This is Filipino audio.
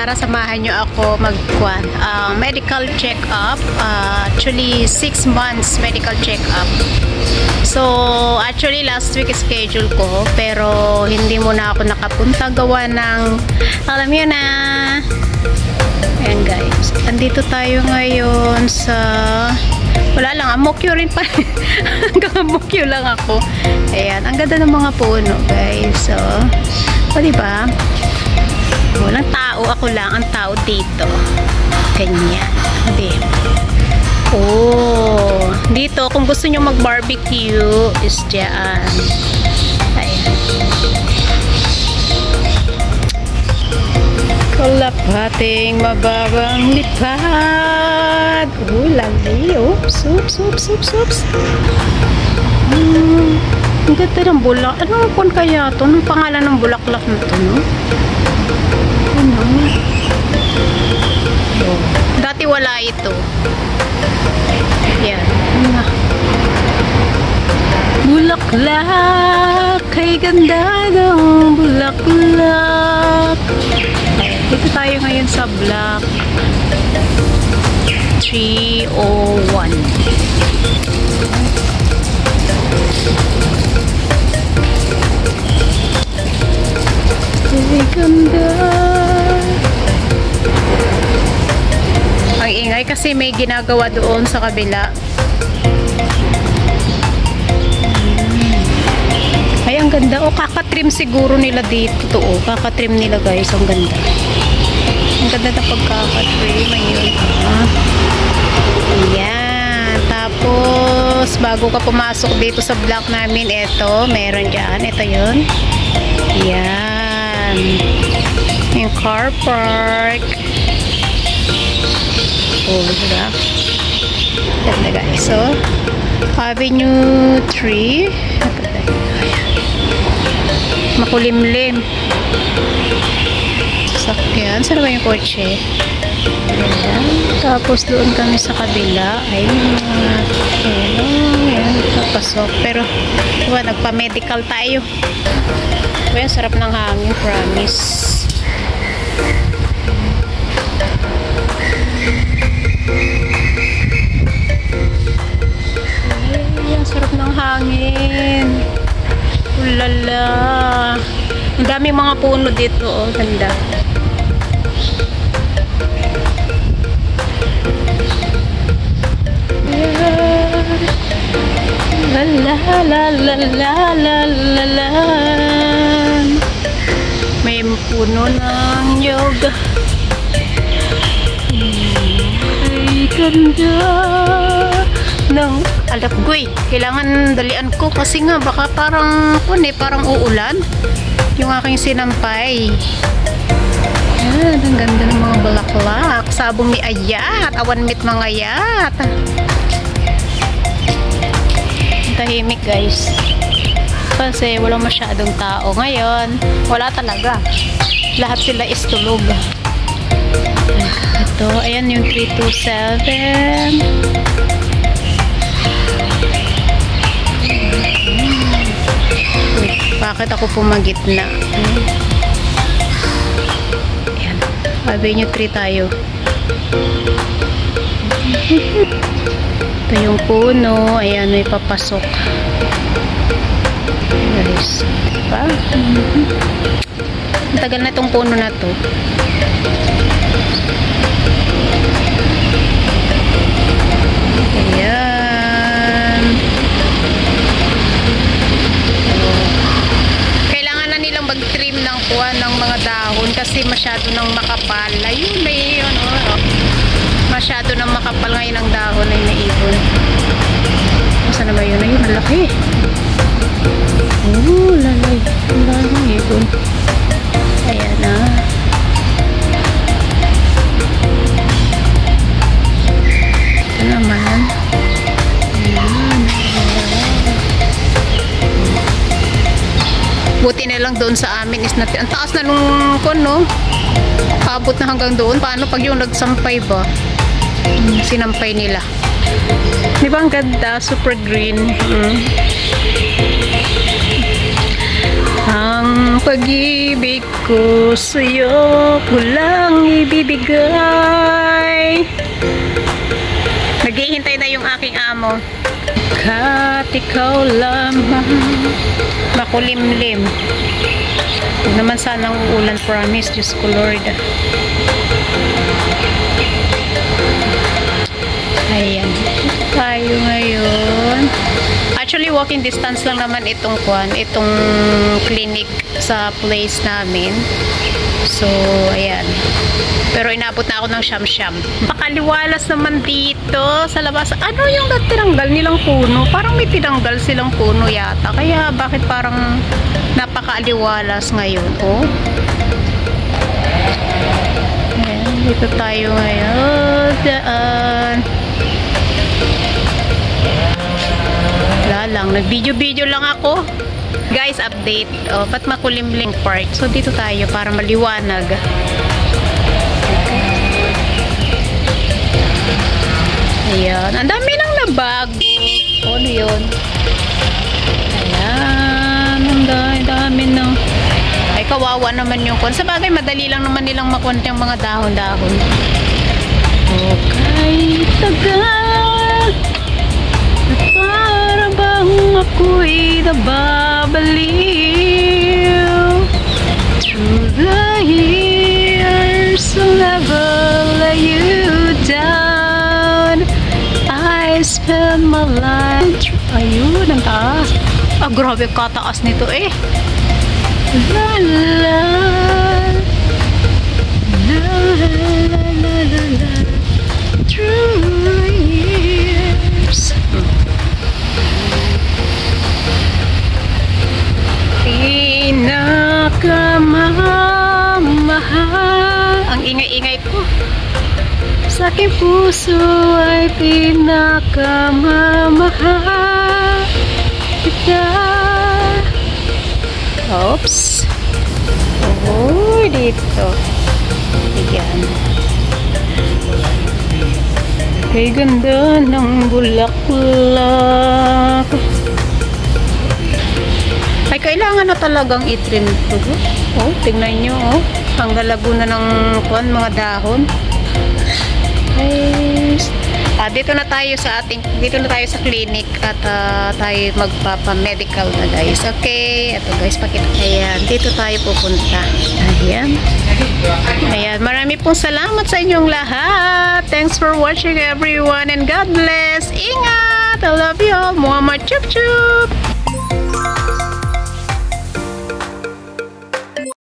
Tara, samahan nyo ako medical check-up. Actually, 6 months medical check-up. So, actually, last week schedule ko. Pero, hindi muna ako nakapunta. Gawa ng, alam nyo na. Ayan guys. Andito tayo ngayon sa... Wala lang, amokyo rin pa. Hanggang amokyo lang ako. Ayan, ang ganda ng mga puno guys. So, o diba? Walang tao, ako lang ang tao dito. Ganyan. Diba? Oh, dito kung gusto nyo mag-barbecue is dyan. Ayan. Kalapating mababang lipad. Oh, lali. Oh, soups. Ang ganda ng bulak. Ano pon kaya ito? Anong pangalan ng bulaklak na ito, no? Ano? Oh. Dati wala ito. Yan. Bulaklak. Kay ganda ng bulaklak. Dito tayo ngayon sa block 301. Ay, ganda. Ang ingay kasi may ginagawa doon sa kabila. Ay, ang ganda. O, kakatrim siguro nila dito. O, kakatrim nila guys. Ang ganda. Ang ganda na pagkakatrim. Ayun. Ayan. Tapos, bago ka pumasok dito sa block namin, ito, meron dyan. Ito yun. Ayan. Yung car park. Oh, diba? Ganda guys. So, Avenue 3. Makulimlim. Sakyan. Saan ba yung kotse? Ayan. Tapos doon kami sa kabila. Ay, ayan, papasok. Pero, diba, nagpa-medical tayo. Ayan, sarap ng hangin, promise. Ayan, sarap ng hangin. Ulala. Ang daming mga puno dito, oh, ganda. La la la la la la la la. May puno ng yoga. Ay, ganda ng alapgoy. Kailangan dalian ko kasi nga baka parang parang uulan yung aking sinampay. Ayan, ang ganda ng mga bulaklak. Sabong ni ayat, awan mit mga ayat. Tahimik guys kasi wala masyadong tao ngayon. Wala talaga, lahat sila is tulog. Ito, ayan yung 327. Bakit ako pumagitna? Ayan, Avenue 3 tayo. Ito yung puno. Ayan, may papasok. Guys, diba? Ang tagal na itong puno na to. Ayan. Kailangan na nilang mag-trim ng kuwan ng mga dahon kasi masyado nang makapal. Ayun, may yun, masyado nang makapal ngayon ang dahon ay naipon. Saan na ba yun? Ayun, malaki. Oh, lalay. Ang dahon naipon. Ayan na. Ito naman. Ayan. Buti na lang doon sa amin is natin. Ang taas na nung no? Kabot na hanggang doon. Paano pag yung nagsampay ba? Sinampay nila. Di ba ang ganda? Super green. Ang pag-ibig ko sa'yo ko lang ibibigay. Naghihintay na yung aking amo. Kat ikaw lamang makulimlim. Huwag naman sanang uulan, promise. Diyos ko Lord. Ayan, tayo ngayon. Actually, walking distance lang naman itong clinic sa place namin. So, ayan. Pero inabot na ako ng siyam-siyam. Pakaliwalas naman dito sa labas. Ano yung tinanggal nilang puno? Parang may tinanggal silang puno yata. Kaya bakit parang napakaaliwalas ngayon? Oh. Ayan, dito tayo ngayon. Daan. Wala lang. Nag-video-video lang ako. Guys, update. Oh, ba't makulimling part? So, dito tayo para maliwanag. Ayan. Ang dami nang nabago. Ano yun? Ayan. Ang dami nang... Ay, kawawa naman yung kon. Sa bagay, madali lang naman nilang makuha yung mga dahon-dahon. Okay. Tagal. Para bang ako'y nababaliw. Through the years, I'll never let you down. I spend my life. Ayun, ang taas. Ah, grabe kataas nito eh. La la la la la la la. Through the years. Pinakamamahal. Ang ingay-ingay ko. Sa aking puso ay pinakamamahal kita. Oops. Oh, dito. Ayan. Kay ganda ng bulaklak. Ay, kailangan na talagang i-trim ito. Oh, tingnan nyo, oh. Ang galago na ng mga dahon. Guys. Dito na tayo sa clinic at tayo magpapa-medical na, guys. Okay. Ito, guys, pakita. Ayan, dito tayo pupunta. Ayan. Ayan, marami pong salamat sa inyong lahat. Thanks for watching, everyone, and God bless. Ingat! I love you all. Muhammad chup chup.